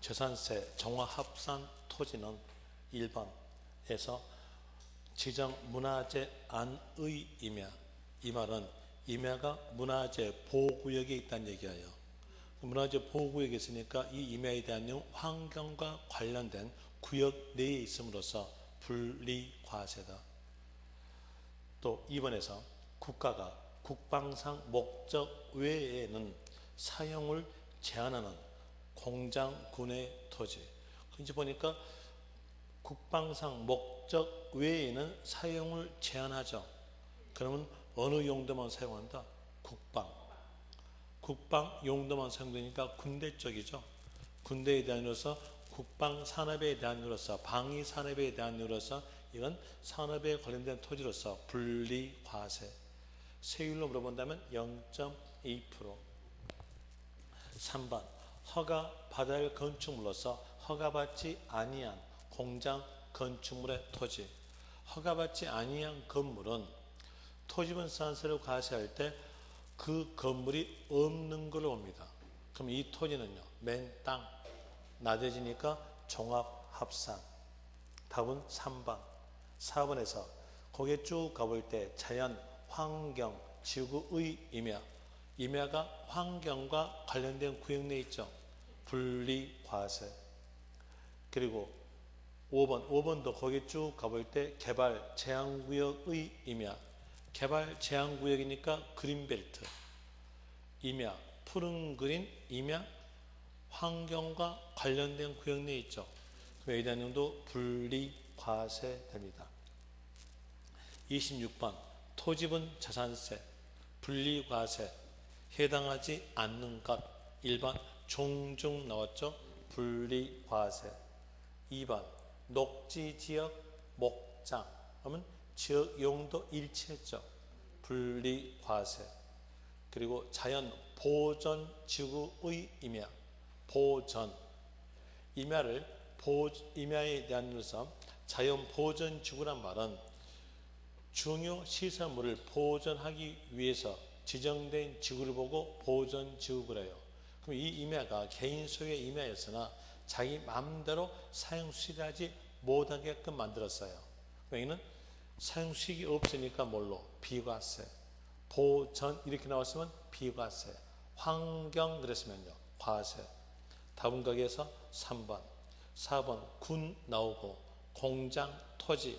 재산세 종합합산 토지는 1번에서 지정 문화재 안의 임야, 이 말은 임야가 문화재 보호구역에 있다는 얘기예요. 문화재 보호구역에 있으니까 이 임야에 대한 내용 환경과 관련된 구역 내에 있음으로써 분리과세다. 또 2번에서 국가가 국방상 목적 외에는 사용을 제한하는 공장, 군의 토지. 이제 보니까 국방상 목적 외에는 사용을 제한하죠. 그러면 어느 용도만 사용한다? 국방 용도만 사용되니까 군대 쪽이죠. 군대에 대한 이유로서 국방 산업에 대한 이유로서 방위 산업에 대한 이유로서 이건 산업에 관련된 토지로서 분리과세. 세율로 물어본다면 0.2%. 3번 허가 받아야 할 건축물로서 허가받지 아니한 공장 건축물의 토지. 허가받지 아니한 건물은 토지분산세를 과세할 때 그 건물이 없는 걸로 봅니다. 그럼 이 토지는요, 맨 땅, 나대지니까 종합합산. 답은 3번. 4번에서 거기에 쭉 가볼 때 자연, 환경, 지구의 임야. 임야가 환경과 관련된 구역 내에 있죠. 분리과세. 그리고 5번도 거기에 쭉 가볼 때 개발, 제한구역의 임야. 개발, 제한구역이니까 그린벨트. 임야, 푸른 그린, 임야, 환경과 관련된 구역 내에 있죠. 그럼 여기에 대한 내용도 분리과세 됩니다. 26번 토지분 자산세 분리과세 해당하지 않는 것. 1번 종종 나왔죠. 분리과세. 2번 녹지지역 목장 하면 지역 용도 일치했죠. 분리과세. 그리고 자연 보전 지구의 임야. 보전 임야에 대한 이유로서 자연 보전 지구란 말은 중요 시설물을 보존하기 위해서 지정된 지구를 보고 보존 지구를 해요. 그럼 이 임야가 개인 소유의 임야였으나 자기 마음대로 사용 수익하지 못하게끔 만들었어요. 여기는 사용 수익이 없으니까 뭘로? 비과세. 보전 이렇게 나왔으면 비과세. 환경 그랬으면요, 과세. 답은 거기에서 3번. 4번 군 나오고 공장 토지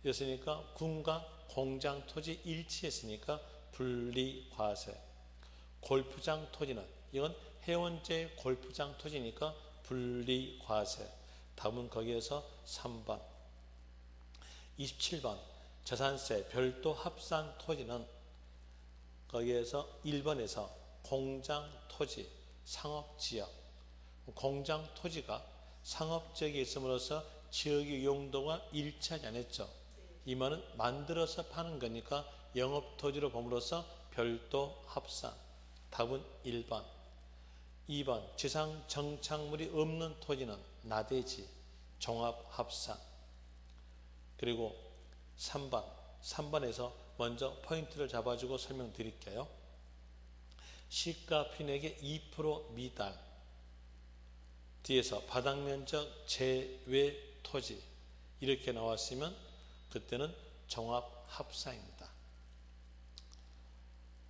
였으니까 군과 공장 토지 일치했으니까 분리과세. 골프장 토지는 이건 해원제 골프장 토지니까 분리과세. 답은 거기에서 3번. 27번 재산세 별도 합산 토지는 거기에서 1번에서 공장 토지 상업지역. 공장 토지가 상업지역에 있음으로써 지역의 용도가 일치하지 않았죠. 이 말은 만들어서 파는 거니까 영업토지로 봄으로써 별도 합산. 답은 1번. 2번 지상 정착물이 없는 토지는 나대지 종합합산. 그리고 3번에서 먼저 포인트를 잡아주고 설명드릴게요. 시가 피내액의 2% 미달. 뒤에서 바닥면적 제외 토지 이렇게 나왔으면 그때는 종합합산입니다.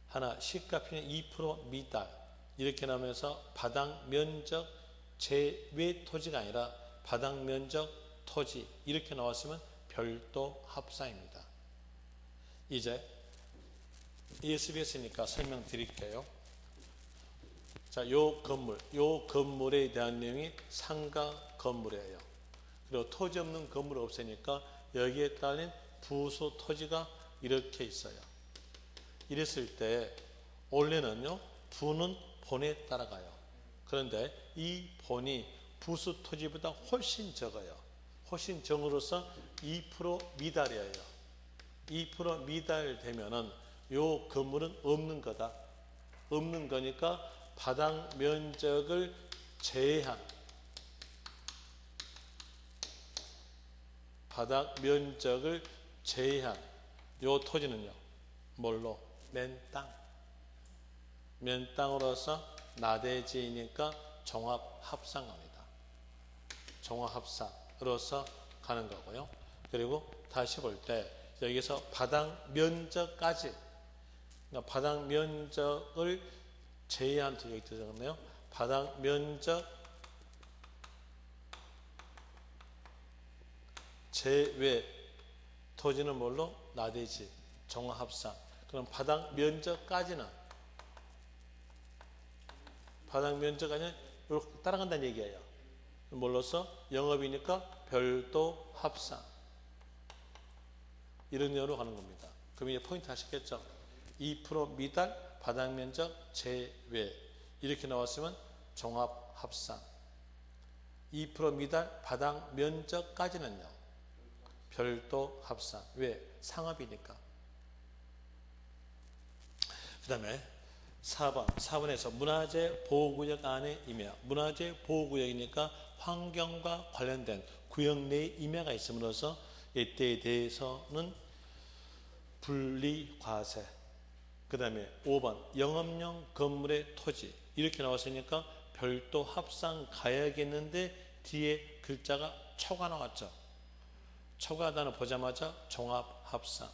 하나 시가피는 2% 미달 이렇게 나오면서 바닥면적 제외 토지가 아니라 바닥면적 토지 이렇게 나왔으면 별도 합산입니다. 이제 ESBS니까 설명드릴게요. 자, 요 건물에 대한 내용이 상가 건물이에요. 그리고 토지 없는 건물 없으니까 여기에 따른 부수 토지가 이렇게 있어요. 이랬을 때 원래는요, 부는 본에 따라가요. 그런데 이 본이 부수 토지보다 훨씬 적어요. 훨씬 적으로서 2% 미달이에요. 2% 미달 되면은 요 건물은 없는 거다. 없는 거니까 바닥 면적을 제한. 바닥 면적을 제한. 요 토지는요, 뭘로? 맨 땅. 맨 땅으로서 나대지이니까 종합합산갑니다. 종합합산으로서 가는 거고요. 그리고 다시 볼 때 여기서 바닥 면적까지, 그러니까 바닥 면적을 제외한 토지가 있거든요. 바닥 면적 제외 토지는 뭘로? 나대지, 종합합산. 그럼 바닥 면적까지는 이렇게 따라간다는 얘기예요. 뭘로써? 영업이니까 별도 합산. 이런 내용으로 가는 겁니다. 그럼 이제 포인트 아시겠죠? 2% 미달 바닥 면적 제외. 이렇게 나왔으면 종합 합산. 2% 미달 바닥 면적까지는요, 별도 합산. 왜? 상업이니까. 그 다음에 4번에서 문화재 보호구역 안에 임야. 문화재 보호구역이니까 환경과 관련된 구역 내에 임야가 있음으로써 이때에 대해서는 분리과세. 그 다음에 5번 영업용 건물의 토지. 이렇게 나왔으니까 별도 합산 가야겠는데 뒤에 글자가 초가 나왔죠. 초가 단어 보자마자 종합합산.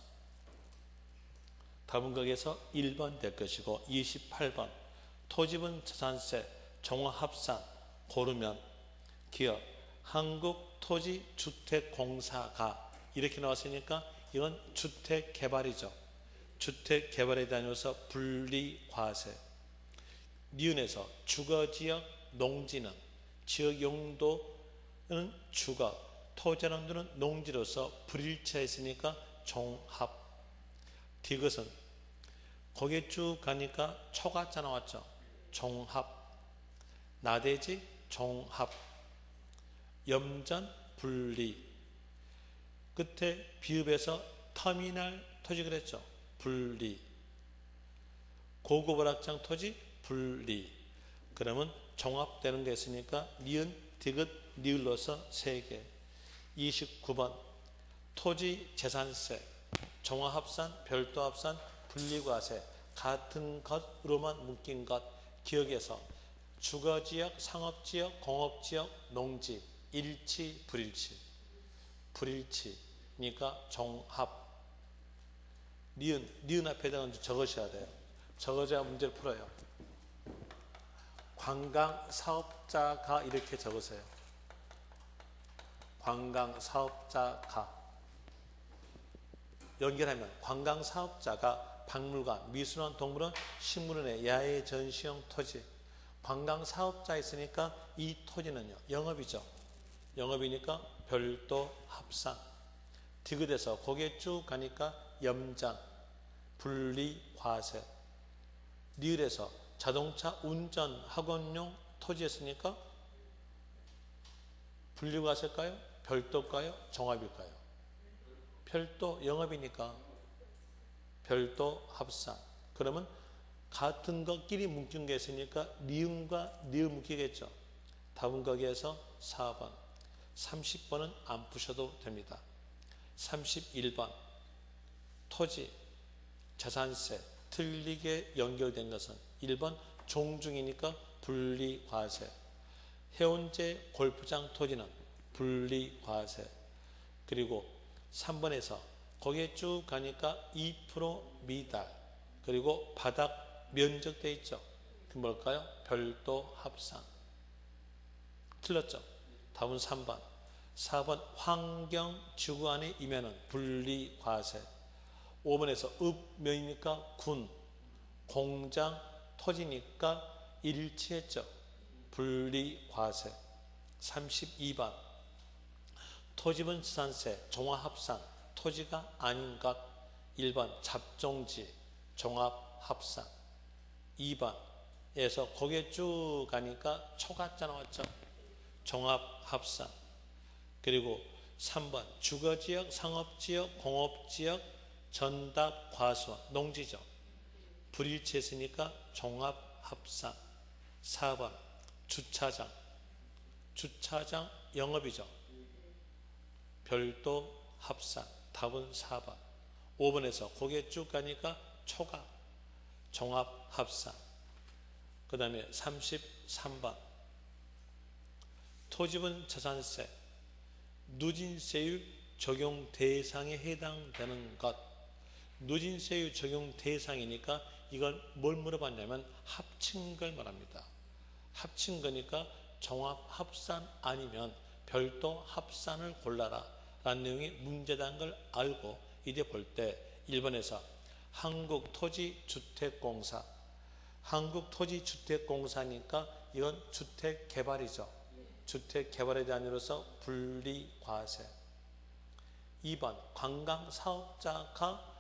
답은 거기에서 1번 될 것이고 28번 토지분 자산세 종합합산 고르면 기업 한국토지주택공사가 이렇게 나왔으니까 이건 주택개발이죠. 주택개발에 다녀서 분리과세. 니은에서 주거지역 농지는 지역용도는 주거, 토지용도는 농지로서 불일치했으니까 종합. 디귿은 거기에 쭉 가니까 초가자 나왔죠. 종합. 나대지 종합. 염전 분리. 끝에 비읍에서 터미널 토지 그랬죠. 분리. 고급 오락장 토지 분리. 그러면 종합되는 게 있으니까 니은, 디귿, 니을로서 3개. 29번 토지 재산세 종합합산, 별도합산, 분리과세. 같은 것으로만 묶인 것. 기억에서 주거지역, 상업지역, 공업지역, 농지. 일치, 불일치. 불일치니까 종합. 니은 앞에다가 적으셔야 돼요. 적어줘야 문제를 풀어요. 관광사업자가 이렇게 적으세요. 관광사업자가. 연결하면 관광사업자가 박물관, 미술원, 동물원, 식물원의 야외 전시용 토지. 관광사업자 있으니까 이 토지는요 영업이죠. 영업이니까 별도 합산. 디귿에서 거기에 쭉 가니까 염전, 분리과세. 니을에서 자동차 운전 학원용 토지였으니까 분리과세일까요? 별도일까요? 종합일까요? 별도. 영업이니까 별도 합산. 그러면 같은 것끼리 묶인 게 있으니까 니은과 니을 묶이겠죠. 답은 거기에서 4번. 30번은 안 푸셔도 됩니다. 31번 토지 재산세 틀리게 연결된 것은 1번 종중이니까 분리과세. 해운제 골프장 토지는 분리과세. 그리고 3번에서 거기에 쭉 가니까 2% 미달. 그리고 바닥 면적 돼 있죠. 그 뭘까요? 별도 합산. 틀렸죠. 답은 3번. 4번 환경지구 안에 임야는 분리과세. 5번에서 읍면이니까 군, 공장, 토지니까 일치했죠. 분리과세. 32번 토지분 지산세 종합합산. 토지가 아닌 것. 1번 잡종지 종합합산. 2번에서 거기에 쭉 가니까 초가자 나왔죠. 종합합산. 그리고 3번 주거지역, 상업지역, 공업지역, 전답, 과수원, 농지죠. 불일치했으니까 종합합산. 4번 주차장. 주차장 영업이죠. 별도 합산. 답은 4번. 5번에서 거기에 쭉 가니까 초가 종합합산. 그 다음에 33번 토지분 자산세, 누진세율 적용 대상에 해당되는 것. 누진세율 적용 대상이니까 이건 뭘 물어봤냐면 합친 걸 말합니다. 합친 거니까 종합 합산 아니면 별도 합산을 골라라 라는 내용이 문제라는 걸 알고 이제 볼 때 1번에서 한국토지주택공사, 한국토지주택공사니까 이건 주택개발이죠. 주택개발에 대한 이유로서 분리과세. 2번 관광사업자가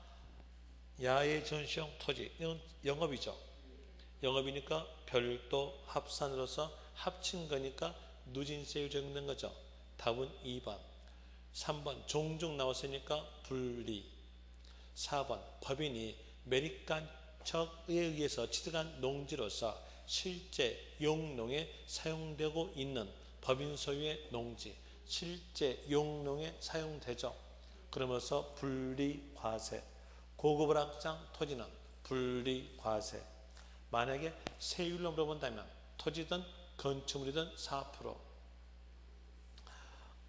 야외전시용 토지, 이건 영업이죠. 영업이니까 별도 합산으로서 합친 거니까 누진세율 적용된 거죠. 답은 2번. 3번 종중 나왔으니까 분리. 4번 법인이 매립간척에 의해서 취득한 농지로서 실제 용농에 사용되고 있는 법인 소유의 농지, 실제 용농에 사용되죠. 그러면서 분리과세. 고급 학장 토지는 분리과세. 만약에 세율로 물어본다면 토지든 건축물이든 4%.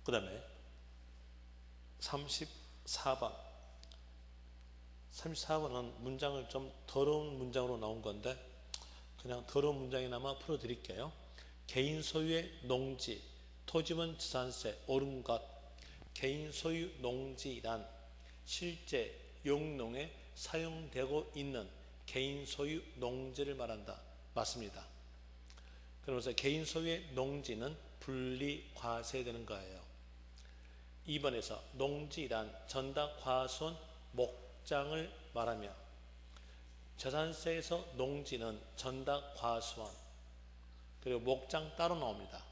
그 다음에 34번. 34번은 문장을 좀 더러운 문장으로 나온 건데 그냥 더러운 문장이나마 풀어드릴게요. 개인 소유의 농지, 토지분 자산세 오른 것. 개인 소유 농지란 실제 용농에 사용되고 있는 개인 소유 농지를 말한다. 맞습니다. 그러면서 개인 소유의 농지는 분리과세되는 거예요. 2번에서 농지란 전다 과수원 목장을 말하며 자산세에서 농지는 전다 과수원 그리고 목장 따로 나옵니다.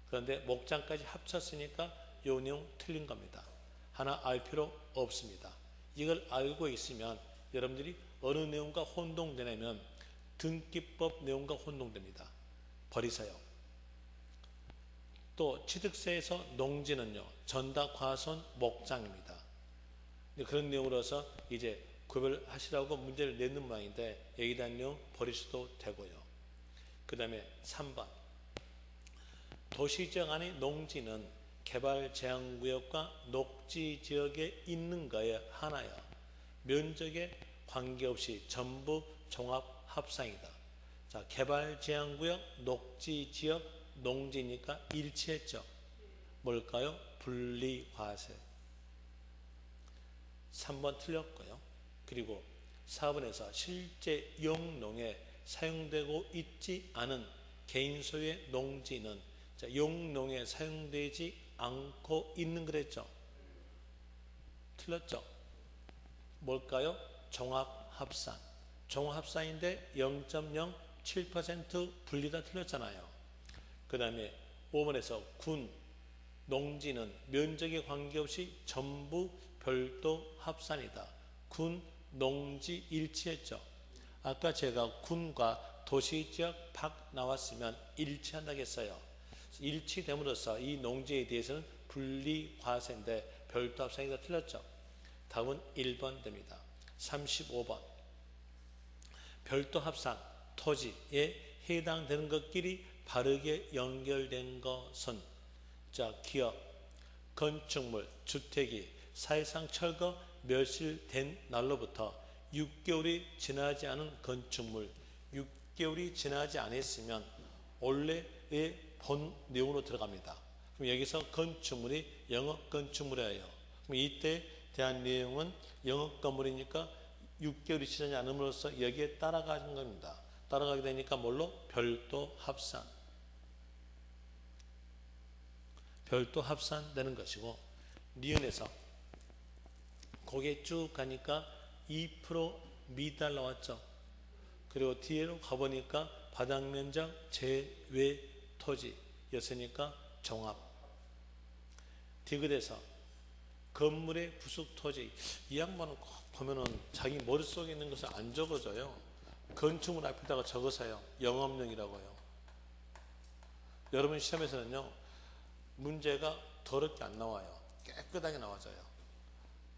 그런데 목장까지 합쳤으니까 이 내용 틀린 겁니다. 하나 알 필요 없습니다. 이걸 알고 있으면 여러분들이 어느 내용과 혼동되냐면 등기법 내용과 혼동됩니다. 버리세요. 또 취득세에서 농지는요 전다 과수원 목장입니다. 그런 내용으로서 이제 구별하시라고 문제를 내는 모양인데 여기에 대한 내용 버리셔도 되고요. 그 다음에 3번 도시지역 안의 농지는 개발제한구역과 녹지지역에 있는 거에 하나여 면적에 관계없이 전부 종합합상이다. 자, 개발제한구역, 녹지지역, 농지니까 일치했죠. 뭘까요? 분리과세. 3번 틀렸고요. 그리고 4번에서 실제 용농에 사용되고 있지 않은 개인 소유의 농지는 자, 용농에 사용되지 않고 있는 그랬죠. 틀렸죠. 뭘까요? 종합합산. 종합합산인데 0.07% 분리다 틀렸잖아요. 그 다음에 5번에서 군, 농지는 면적에 관계없이 전부 별도 합산이다. 군, 농지 일치했죠. 아까 제가 군과 도시지역 박 나왔으면 일치한다고 했어요. 일치됨으로써 이 농지에 대해서는 분리과세인데 별도 합산이다 틀렸죠. 답은 1번 됩니다. 35번 별도 합산 토지에 해당되는 것끼리 바르게 연결된 것은 자 기업, 건축물, 주택이 사실상 철거 멸실된 날로부터 6개월이 지나지 않은 건축물 6개월이 지나지 않았으면 원래의 본 내용으로 들어갑니다. 그럼 여기서 건축물이 영업건축물이에요. 그럼 이때 대한 내용은 영업건물이니까 6개월이 지나지 않음으로써 여기에 따라가는 겁니다. 따라가게 되니까 뭘로? 별도 합산. 별도 합산되는 것이고 니은에서 거기에 쭉 가니까 2% 미달 나왔죠. 그리고 뒤로 가보니까 바닥면적 제외 토지였으니까 종합. 디귿에서 건물의 부속 토지. 이 양반은 보면은 자기 머릿속에 있는 것을 안 적어줘요. 건축물 앞에다가 적으세요. 영업용이라고요. 여러분 시험에서는요 문제가 더럽게 안 나와요. 깨끗하게 나와져요.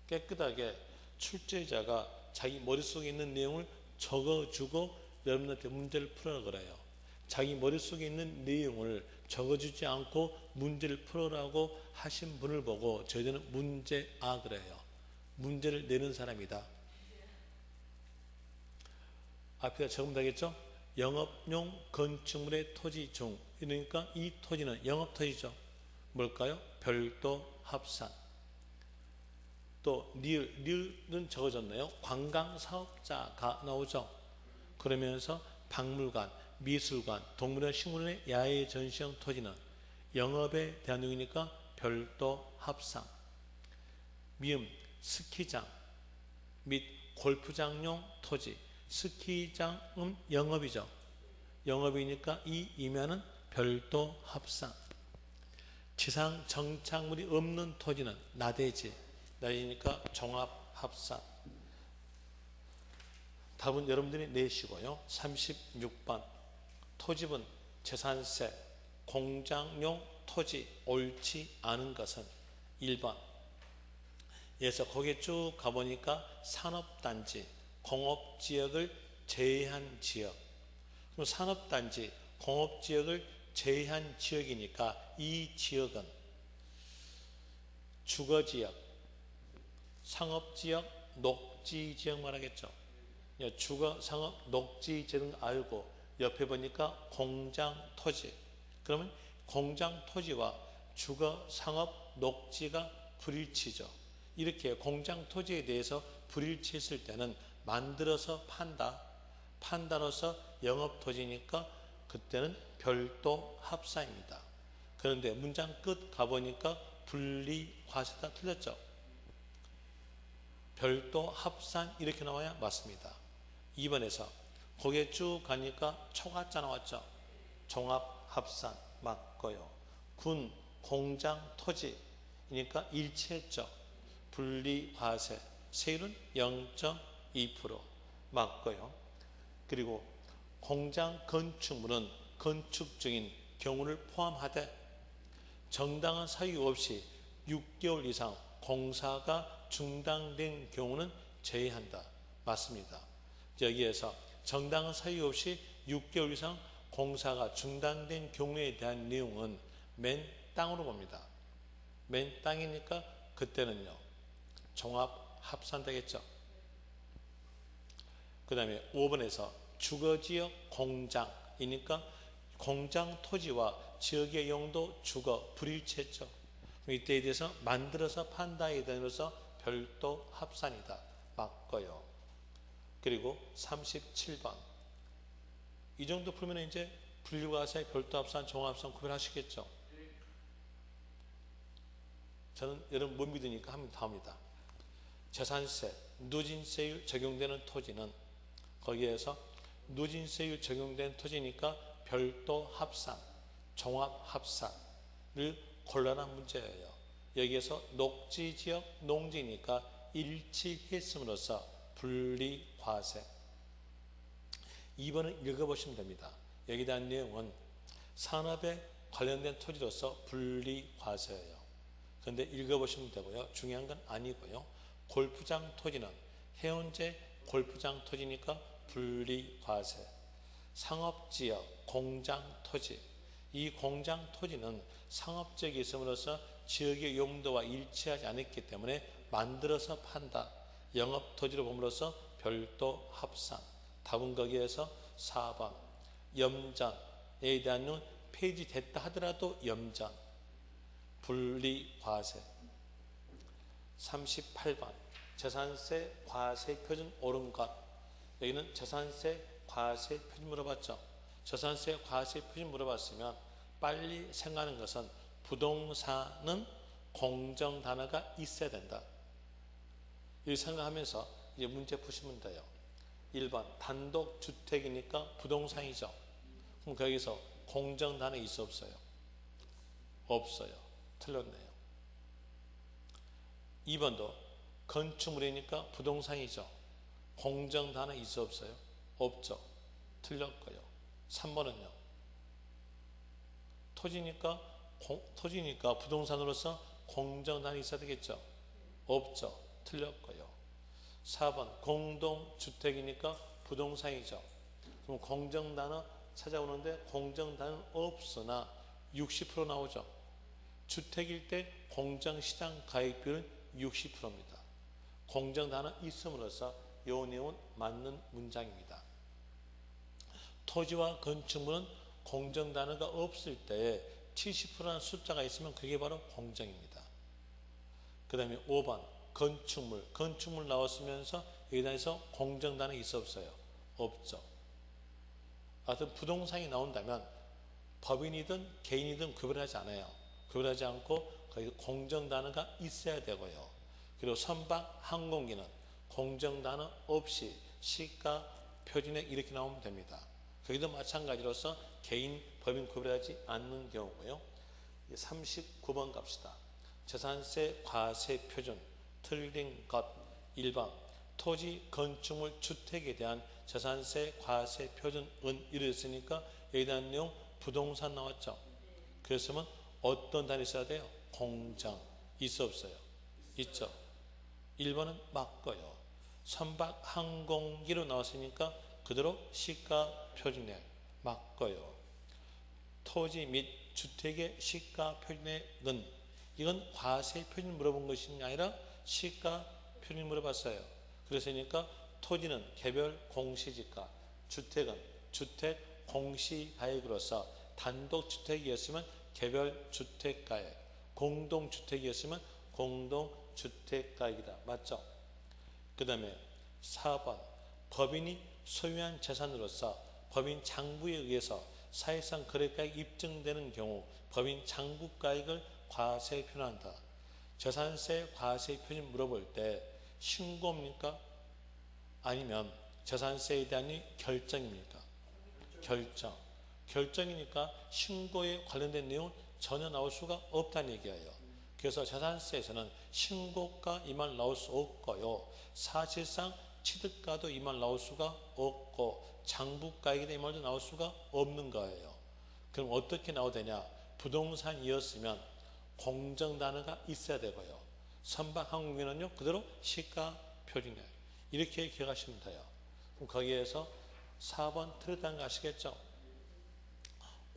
깨끗하게 출제자가 자기 머릿속에 있는 내용을 적어주고 여러분한테 문제를 풀어라 그래요. 자기 머릿속에 있는 내용을 적어주지 않고 문제를 풀어라고 하신 분을 보고 저희들은 문제아 그래요. 문제를 내는 사람이다. 앞에다 적으면 되겠죠? 영업용 건축물의 토지 중, 그러니까 이 토지는 영업토지죠. 뭘까요? 별도 합산. 또 리을은 적어졌네요. 관광사업자가 나오죠. 그러면서 박물관, 미술관, 동물원, 식물원의 야외 전시용 토지는 영업에 대한 내용이니까 별도 합산. 미음, 스키장 및 골프장용 토지. 스키장은 영업이죠. 영업이니까 이 이면은 별도 합산. 지상 정착물이 없는 토지는 나대지. 나대니까 종합 합산. 답은 여러분들이 내시고요. 36번 토지분, 재산세, 공장용 토지 옳지 않은 것은 1번. 그래서 거기에 쭉 가보니까 산업단지, 공업지역을 제외한 지역. 그럼 산업단지, 공업지역을 제외한 지역이니까 이 지역은 주거지역, 상업지역, 녹지지역 말하겠죠. 주거, 상업, 녹지지역 알고 옆에 보니까 공장토지. 그러면 공장토지와 주거, 상업, 녹지가 불일치죠. 이렇게 공장토지에 대해서 불일치했을 때는 만들어서 판다. 판다로서 영업토지니까 그때는 별도 합산입니다. 그런데 문장 끝 가보니까 분리과세다 틀렸죠. 별도 합산 이렇게 나와야 맞습니다. 2번에서 거기에 쭉 가니까 초가자 나왔죠. 종합합산 맞고요. 군, 공장, 토지니까 일치했죠. 분리과세 세율은 0.2% 맞고요. 그리고 공장 건축물은 건축 중인 경우를 포함하되 정당한 사유 없이 6개월 이상 공사가 중단된 경우는 제외한다. 맞습니다. 여기에서 정당한 사유 없이 6개월 이상 공사가 중단된 경우에 대한 내용은 맨 땅으로 봅니다. 맨 땅이니까 그때는요. 종합 합산되겠죠. 그 다음에 5번에서 주거지역 공장이니까 공장 토지와 지역의 용도 주거 불일치했죠. 이때에 대해서 만들어서 판다에 대해서 별도 합산이다. 맞고요. 그리고 37번 이 정도 풀면 이제 분리과세, 별도 합산, 종합합산 구별하시겠죠. 저는 여러분 못 믿으니까 합니다. 재산세, 누진세율 적용되는 토지는 거기에서 누진세율 적용된 토지니까 별도 합산, 종합합산을 곤란한 문제예요. 여기에서 녹지지역, 농지니까 일치했음으로써 분리과세. 2번을 읽어보시면 됩니다. 여기에 대한 내용은 산업에 관련된 토지로서 분리과세예요. 그런데 읽어보시면 되고요. 중요한 건 아니고요. 골프장 토지는 해운제 골프장 토지니까 분리과세. 상업지역, 공장 토지. 이 공장 토지는 상업지역이 있음으로써 지역의 용도와 일치하지 않았기 때문에 만들어서 판다. 영업토지로 봄으로써 별도 합산. 답은 거기에서 4번. 염전에 대한 폐지됐다 하더라도 염전. 분리과세. 38번. 재산세 과세 표준 옳은 것. 여기는 재산세 과세 표준 물어봤죠. 재산세 과세 표준 물어봤으면 빨리 생각하는 것은 부동산은 공정 단어가 있어야 된다. 이 생각하면서 이제 문제 푸시면 돼요. 1번 단독주택이니까 부동산이죠. 그럼 거기서 공정 단어 있어 없어요? 없어요. 틀렸네요. 2번도 건축물이니까 부동산이죠. 공정 단어 있어 없어요? 없죠. 틀렸고요. 3번은요. 토지니까 부동산으로서 공정 단어 있어야 되겠죠. 없죠. 틀렸고요. 4번 공동주택이니까 부동산이죠. 그럼 공정 단어 찾아오는데 공정 단어는 없으나 60% 나오죠. 주택일 때 공정시장 가액비율은 60%입니다. 공정 단어 있음으로써 이 내용은 맞는 문장입니다. 토지와 건축물은 공정 단어가 없을 때에 70%라는 숫자가 있으면 그게 바로 공정입니다. 그 다음에 5번 건축물 나왔으면서 여기다에서 공정 단어 있어 없어요? 없죠. 하여튼 부동산이 나온다면 법인이든 개인이든 구별하지 않아요. 구별하지 않고 거기 공정 단어가 있어야 되고요. 그리고 선박 항공기는 공정 단어 없이 시가 표준액 이렇게 나오면 됩니다. 거기도 마찬가지로서 개인 법인 구별하지 않는 경우고요. 39번 갑시다. 재산세 과세 표준 틀린 것 1번 토지 건축물 주택에 대한 재산세 과세 표준은 이랬으니까 여기에 대한 내용 부동산 나왔죠. 그랬으면 어떤 단위 써야 돼요? 공정. 있어 없어요? 있죠. 1번은 맞고요. 선박 항공기로 나왔으니까 그대로 시가 표준액 맞고요. 토지 및 주택의 시가 표준액은 이건 과세 표준 물어본 것이 아니라 시가 표준 물어봤어요. 그랬으니까 토지는 개별 공시지가, 주택은 주택 공시가액으로서 단독주택이었으면 개별 주택가액, 공동주택이었으면 공동주택가액이다. 맞죠? 그 다음에 4번 법인이 소유한 재산으로서 법인 장부에 의해서 사실상 거래가액이 입증되는 경우 법인 장부가액을 과세 표준한다. 재산세 과세 표준 물어볼 때 신고입니까? 아니면 재산세에 대한 결정입니까? 결정. 결정이니까 신고에 관련된 내용은 전혀 나올 수가 없다는 얘기예요. 그래서 재산세에서는 신고가 이 말 나올 수 없고요. 사실상 취득가도 이 말 나올 수가 없고 장부가액이 이 말도 나올 수가 없는 거예요. 그럼 어떻게 나오되냐? 부동산이었으면 공정 단어가 있어야 되고요. 선박 항공기는요 그대로 시가 표준액 이렇게 기억하시면 돼요. 그럼 거기에서 4번 틀렸다는 거 아시겠죠?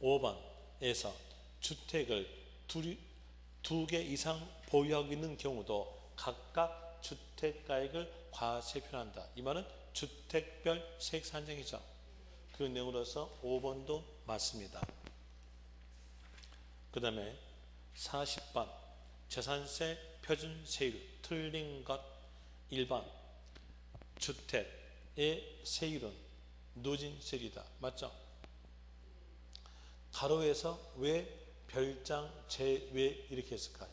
5번에서 주택을 두 개 이상 보유하고 있는 경우도 각각 주택가액을 과세 표현한다. 이 말은 주택별 세액 산정이죠. 그 내용으로서 5번도 맞습니다. 그 다음에 40번 재산세 표준세율 틀린 것 1번 주택의 세율은 누진세율이다. 맞죠? 가로에서 왜 별장 제외 이렇게 했을까요?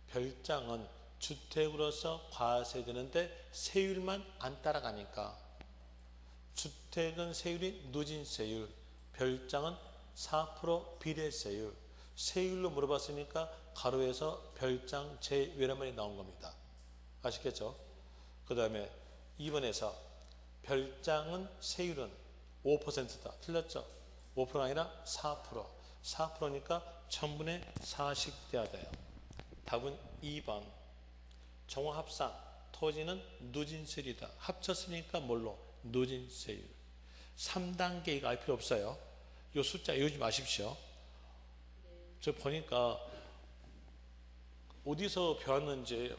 별장은 주택으로서 과세되는데 세율만 안 따라가니까 주택은 세율이 누진세율, 별장은 4% 비례세율 세율로 물어봤으니까 가로에서 별장 제외란 말이 나온 겁니다. 아시겠죠? 그 다음에 2번에서 별장은 세율은 5%다. 틀렸죠? 5%가 아니라 4%. 4%니까 1000분의 4씩 돼야 돼요. 답은 2번. 종합상 토지는 누진세율이다. 합쳤으니까 뭘로? 누진세율. 3단계 이거 알 필요 없어요. 이 숫자 외우지 마십시오. 저 보니까 어디서 배웠는지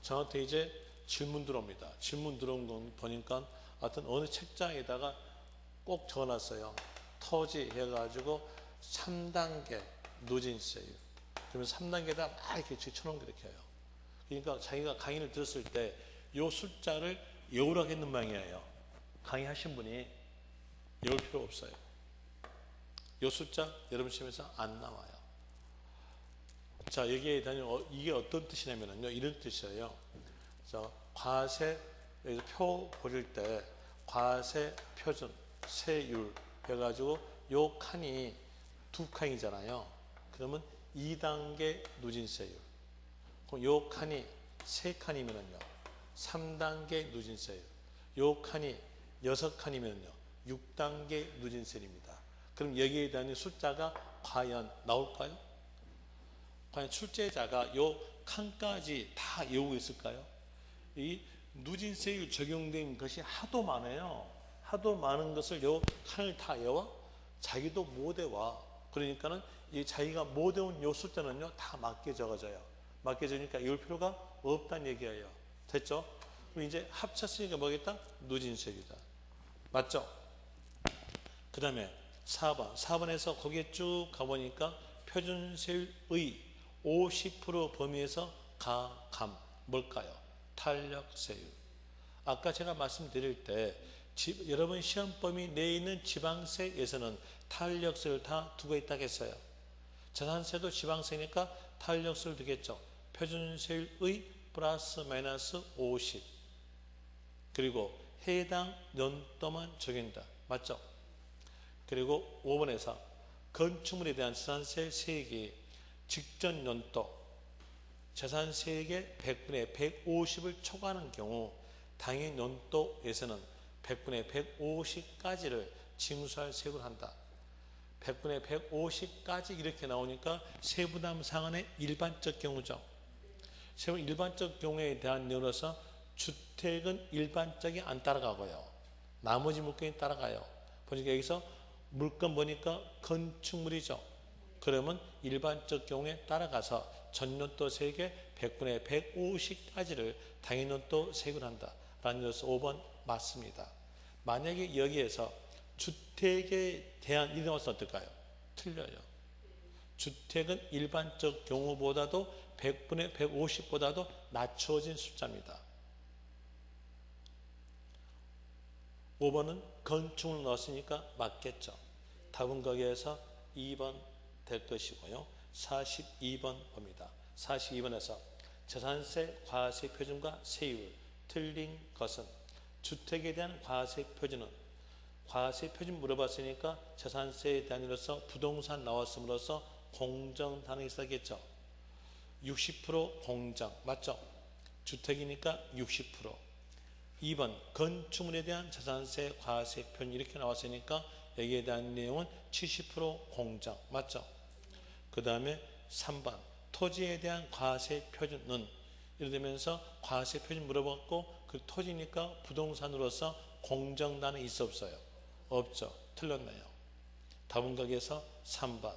저한테 이제 질문 들어옵니다. 질문 들어온 건 보니까 하여튼 어느 책장에다가 꼭 적어놨어요. 토지 해가지고 3단계 누진세율. 그러면 3단계에다 막 이렇게 쳐놓은 게 이렇게 해요. 그러니까 자기가 강의를 들었을 때 이 숫자를 외우라고 했는 모양이에요. 강의하신 분이 외울 필요 없어요. 이 숫자 여러분 시험에서 안 나와요. 자, 여기에 대한 이게 어떤 뜻이냐면요. 이런 뜻이에요. 그래서 과세, 여기서 표 보실 때 과세 표준, 세율 해가지고 요 칸이 두 칸이잖아요. 그러면 2단계 누진세율. 그럼 요 칸이 세 칸이면요. 3단계 누진세율. 요 칸이 6칸이면요. 6단계 누진세율입니다. 그럼 여기에 대한 숫자가 과연 나올까요? 과연 출제자가 요 칸까지 다 외우고 있을까요? 이 누진세율 적용된 것이 하도 많아요. 하도 많은 것을 요 칸을 다 외워? 자기도 못 외워. 그러니까는 이 자기가 못 외운 요 숫자는요 다 맞게 적어져요. 맞게 적으니까 외울 필요가 없다는 얘기예요. 됐죠? 그럼 이제 합쳤으니까 뭐겠다? 누진세율이다. 맞죠? 그 다음에 4번에서 거기에 쭉 가보니까 표준세율의 50% 범위에서 감 뭘까요? 탄력세율. 아까 제가 말씀드릴 때 여러분 시험 범위 내에 있는 지방세에서는 탄력세율 다 두고 있다고 했어요. 재산세도 지방세니까 탄력세율 두겠죠. 표준세율의 플러스 마이너스 50. 그리고 해당 연도만 적용된다. 맞죠? 그리고 5번에서 건축물에 대한 재산세 세액이 직전 연도 재산세액의 100분의 150을 초과하는 경우 당해 연도에서는 100분의 150까지를 징수할 세액을 한다. 100분의 150까지 이렇게 나오니까 세부담 상한의 일반적 경우죠. 세부 일반적 경우에 대한 내용으로서 주택은 일반적이 안 따라가고요. 나머지 물건이 따라가요. 보니까 여기서 물건 보니까 건축물이죠. 그러면 일반적 경우에 따라가서 전년도 세액의 100분의 150까지를 당해년도 세액을 한다. 라는 것에서 5번 맞습니다. 만약에 여기에서 주택에 대한 일이 나와서 어떨까요? 틀려요. 주택은 일반적 경우보다도 100분의 150보다도 낮춰진 숫자입니다. 5번은 건축을 넣었으니까 맞겠죠. 답은 거기에서 2번 될 것이고요. 42번 봅니다. 42번에서 재산세 과세 표준과 세율 틀린 것은 주택에 대한 과세 표준은 과세 표준 물어봤으니까 재산세에 대한 일로서 부동산 나왔음으로써 공정 단위가 있어야겠죠. 60% 공정 맞죠? 주택이니까 60%. 2번 건축물에 대한 재산세 과세 표준 이렇게 나왔으니까 여기에 대한 내용은 70% 공정 맞죠? 그 다음에 3번 토지에 대한 과세 표준은 예를 들면서 과세 표준 물어봤고 그 토지니까 부동산으로서 공정단은 있어 없어요? 없죠. 틀렸네요. 답은 거기에서 3번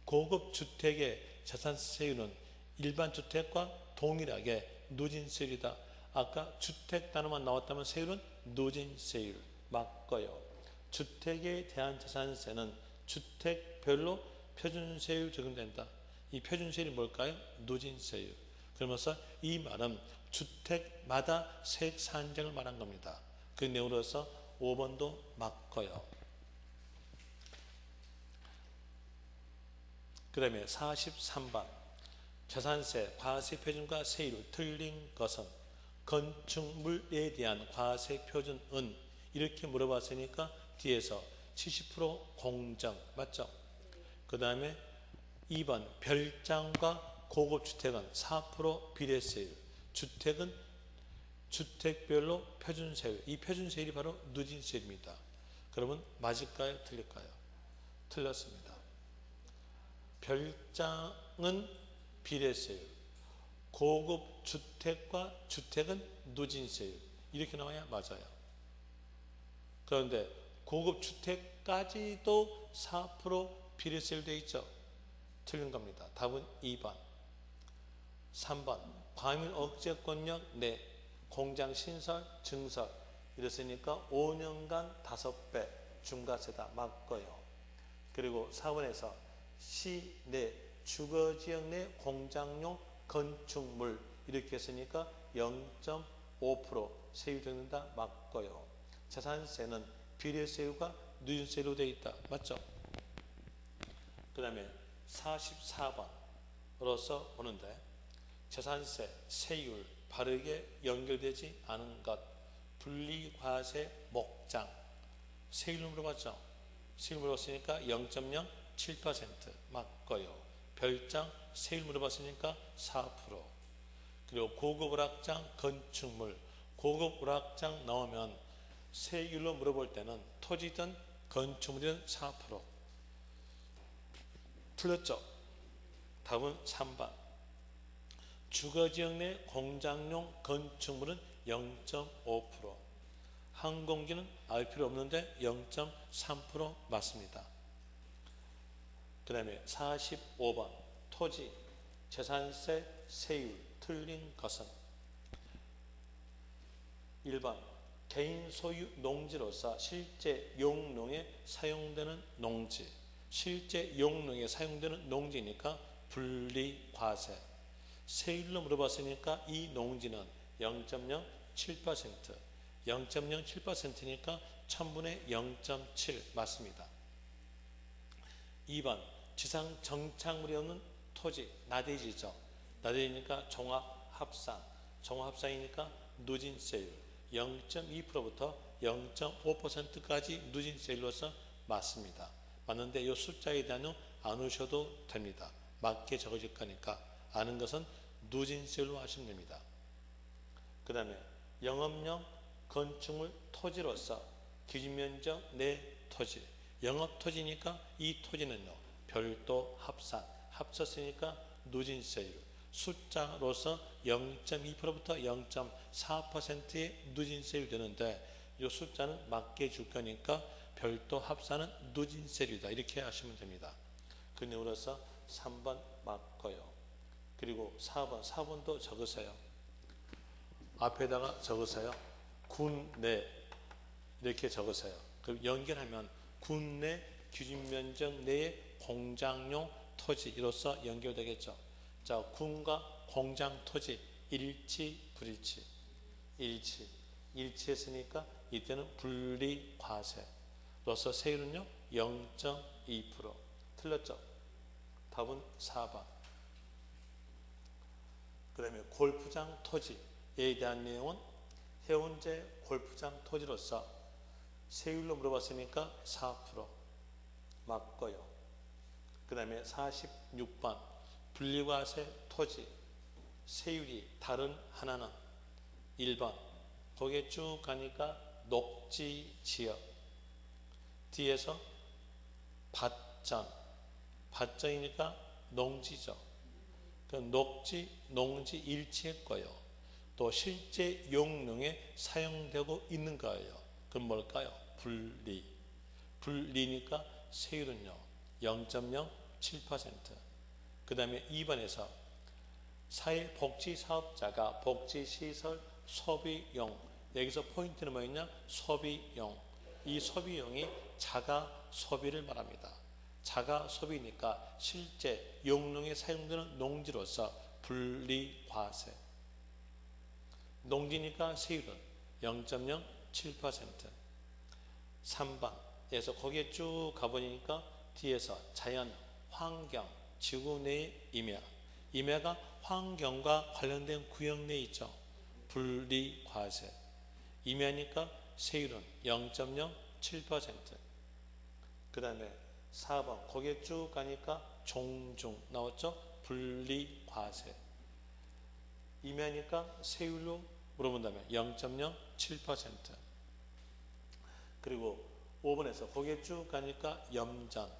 고급 주택의 재산세율은 일반 주택과 동일하게 누진세율이다. 아까 주택 단어만 나왔다면 세율은 누진세율 맞고요. 주택에 대한 재산세는 주택별로 표준세율 적용된다. 이 표준세율이 뭘까요? 누진세율. 그러면서 이 말은 주택마다 세액 산정을 말한 겁니다. 그 내용으로서 5번도 맞고요. 그 다음에 43번 재산세 과세 표준과 세율 틀린 것은 건축물에 대한 과세 표준은 이렇게 물어봤으니까 뒤에서 70% 공정 맞죠? 그 다음에 2번 별장과 고급주택은 4% 비례세율 주택은 주택별로 표준세율 이 표준세율이 바로 누진세율입니다. 그러면 맞을까요? 틀릴까요? 틀렸습니다. 별장은 비례세율 고급 주택과 주택은 누진세율 이렇게 나와야 맞아요. 그런데 고급 주택까지도 4% 비례세율 되어 있죠. 틀린 겁니다. 답은 2번. 3번 과밀 억제권력 내 공장 신설 증설 이랬으니까 5년간 5배 중과세다 맞고요. 그리고 4번에서 시내 주거지역 내 공장용 건축물 이렇게 했으니까 0.5% 세율 적는다 맞고요. 재산세는 비례세율과 누진세율로 되어 있다 맞죠? 그 다음에 44번으로서 보는데 재산세, 세율 바르게 연결되지 않은 것 분리과세 목장 세율을 물어봤죠? 세율 물어봤으니까 0.07% 맞고요. 별장 세율 물어봤으니까 4%. 그리고 고급 오락장 건축물 고급 오락장 나오면 세율로 물어볼 때는 토지든 건축물이든 4%. 틀렸죠? 답은 3번. 주거지역 내 공장용 건축물은 0.5%. 항공기는 알 필요 없는데 0.3% 맞습니다. 그 다음에 45번 토지, 재산세, 세율 틀린 것은 1번 개인 소유 농지로서 실제 용농에 사용되는 농지, 실제 용농에 사용되는 농지니까 분리과세. 세율로 물어봤으니까 이 농지는 0.07%, 0.07%니까 1000분의 0.7 맞습니다. 2번 지상 정착물이 없는 토지, 나대지죠. 나대지니까 종합합산, 종합합산이니까 누진세율 0.2%부터 0.5%까지 누진세율로서 맞습니다. 맞는데 이 숫자에 대한 안 오셔도 됩니다. 맞게 적어질 거니까 아는 것은 누진세율로 하시면 됩니다. 그 다음에 영업용 건축물 토지로서 기준면적 내 토지, 영업토지니까 이 토지는요 별도 합산, 합쳤으니까 누진세율 숫자로서 0.2%부터 0.4%의 누진세율이 되는데 이 숫자는 맞게 줄 거니까 별도 합산은 누진세율이다 이렇게 하시면 됩니다. 그 내용으로서 3번 맞고요. 그리고 4번도 적으세요. 앞에다가 적으세요. 군내 이렇게 적으세요. 그럼 연결하면 군내 기준면적 내의 공장용 토지 이로써 연결되겠죠. 자, 군과 공장 토지 일치 불일치, 일치했으니까 이때는 분리과세로서 세율은요 0.2%. 틀렸죠? 답은 4번. 그 다음에 골프장 토지에 대한 내용은 해운제 골프장 토지로서 세율로 물어봤으니까 4% 맞고요. 그 다음에 46번 분리과세 토지 세율이 다른 하나는 1번 거기에 쭉 가니까 녹지지역 뒤에서 밭전이니까 농지죠. 그 녹지, 농지 일치했고요. 또 실제 용농에 사용되고 있는 거예요. 그럼 뭘까요? 분리니까 세율은요 0.07%. 그 다음에 2번에서 사회복지사업자가 복지시설 소비용, 여기서 포인트는 뭐였냐? 소비용. 이 소비용이 자가 소비를 말합니다. 자가 소비니까 실제 용농에 사용되는 농지로서 분리과세. 농지니까 세율은 0.07%. 3번에서 거기에 쭉 가보니까 뒤에서 자연, 환경, 지구 내의 임야가 환경과 관련된 구역 내에 있죠. 분리과세. 임야니까 세율은 0.07%. 그 다음에 4번 거기에 쭉 가니까 종중 나왔죠. 분리과세. 임야니까 세율로 물어본다면 0.07%. 그리고 5번에서 거기에 쭉 가니까 염전,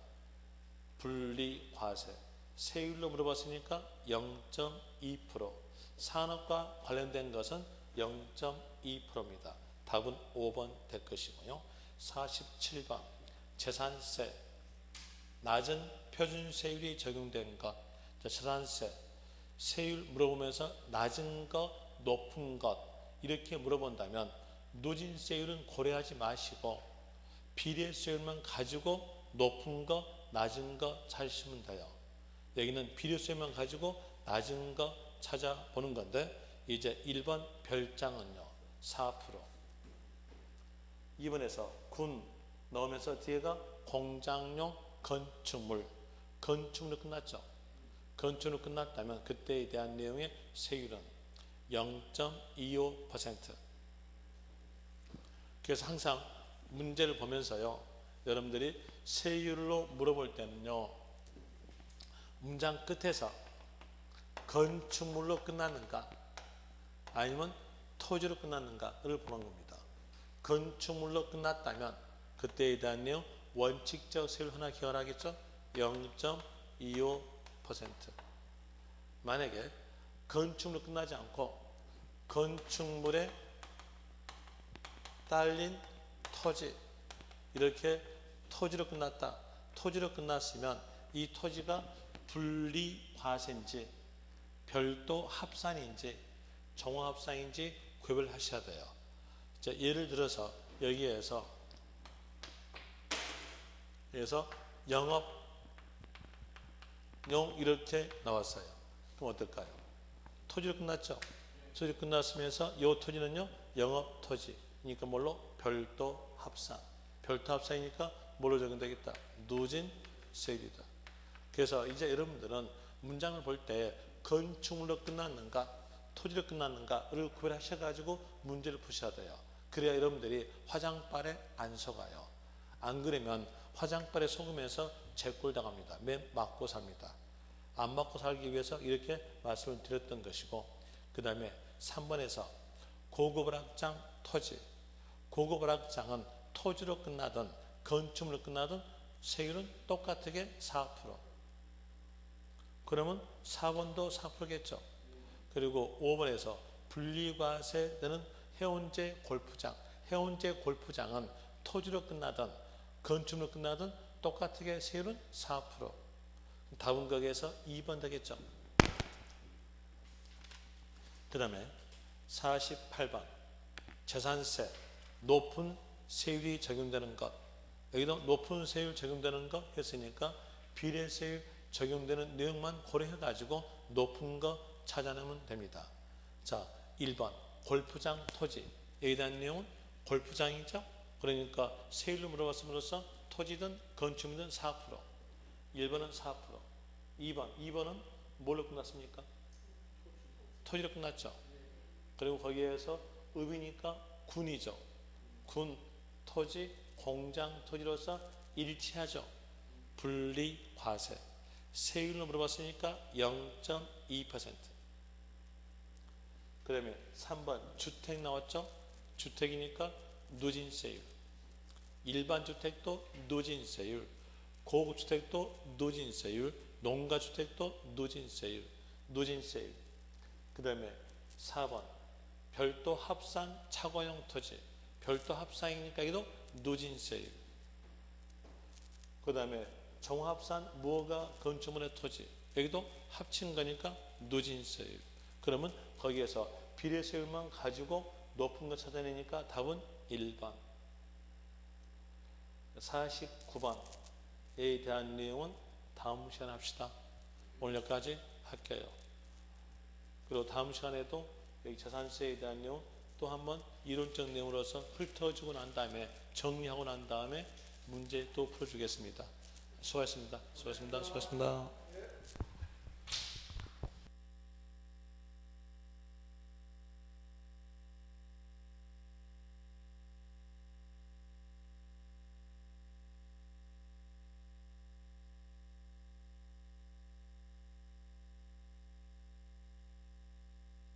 분리과세. 세율로 물어봤으니까 0.2%. 산업과 관련된 것은 0.2%입니다. 답은 5번 될 것이고요. 47번 재산세 낮은 표준세율이 적용된 것. 재산세 세율 물어보면서 낮은 것, 높은 것 이렇게 물어본다면 누진세율은 고려하지 마시고 비례세율만 가지고 높은 것, 낮은 것 찾으시면 돼요. 여기는 비례세율만 가지고 낮은 것 찾아보는 건데 이제 1번 별장은요 4%. 2번에서 군 넣으면서 뒤에가 공장용 건축물 끝났죠. 건축으로 끝났다면 그때에 대한 내용의 세율은 0.25%. 그래서 항상 문제를 보면서요 여러분들이 세율로 물어볼 때는요 문장 끝에서 건축물로 끝났는가 아니면 토지로 끝났는가를 보는 겁니다. 건축물로 끝났다면 그때에 대한 내용 원칙적 세율 하나 기억하겠죠? 0.25%. 만약에 건축물로 끝나지 않고 건축물에 딸린 토지 이렇게 토지로 끝났다. 토지로 끝났으면 이 토지가 분리과세인지 별도 합산인지 종합상인지 구별하셔야 돼요. 자, 예를 들어서 여기에서 영업용 이렇게 나왔어요. 그럼 어떨까요? 토지로 끝났죠? 토지로 끝났으면서 이 토지는요 영업토지 그러니까 뭘로? 별도 합산. 별도 합산이니까 뭘로 적용되겠다? 누진 세율이다. 그래서 이제 여러분들은 문장을 볼 때 건축물로 끝났는가 토지로 끝났는가를 구별하셔가지고 문제를 푸셔야 돼요. 그래야 여러분들이 화장빨에 안 속아요. 안 그러면 화장빨에 속으면서 재꼴 당합니다. 맞고 삽니다. 안 맞고 살기 위해서 이렇게 말씀을 드렸던 것이고, 그 다음에 3번에서 고급락장 토지. 고급락장은 토지로 끝나든 건축물로 끝나든 세율은 똑같게 4%. 그러면 4번도 4%겠죠. 그리고 5번에서 분리과세되는 해운제 골프장. 해운제 골프장은 토지로 끝나든 건축물로 끝나든 똑같게 세율은 4%. 답은 거기에서 2번 되겠죠. 그 다음에 48번 재산세 높은 세율이 적용되는 것. 여기도 높은 세율 적용되는 것 했으니까 비례세율 적용되는 내용만 고려해가지고 높은 거 찾아내면 됩니다. 자, 1번 골프장 토지. 여기에 대한 내용은 골프장이죠. 그러니까 세율로 물어봤음으로써 토지든 건축이든 4%. 1번은 4%. 2번은 뭘로 끝났습니까? 토지로 끝났죠. 그리고 거기에서 읍이니까 군이죠. 군, 토지, 공장, 토지로서 일치하죠. 분리과세. 세율로 물어봤으니까 0.2%. 그다음에 3번 주택 나왔죠. 주택이니까 누진세율. 일반 주택도 누진세율. 고급주택도 누진세율. 농가주택도 누진세율. 누진세율. 그 다음에 4번 별도 합산 차고용 토지. 별도 합산이니까 이도 누진세율. 그 다음에 종합산 무허가 건축물의 토지. 여기도 합친 거니까 누진세율. 그러면 거기에서 비례세율만 가지고 높은 거 찾아내니까 답은 1번. 49번에 대한 내용은 다음 시간에 합시다. 오늘 여기까지 할게요. 그리고 다음 시간에도 여기 재산세에 대한 내용 또 한번 이론적 내용으로서 훑어주고 난 다음에 정리하고 난 다음에 문제 또 풀어주겠습니다. 수고하셨습니다. 수고하셨습니다. 수고하셨습니다.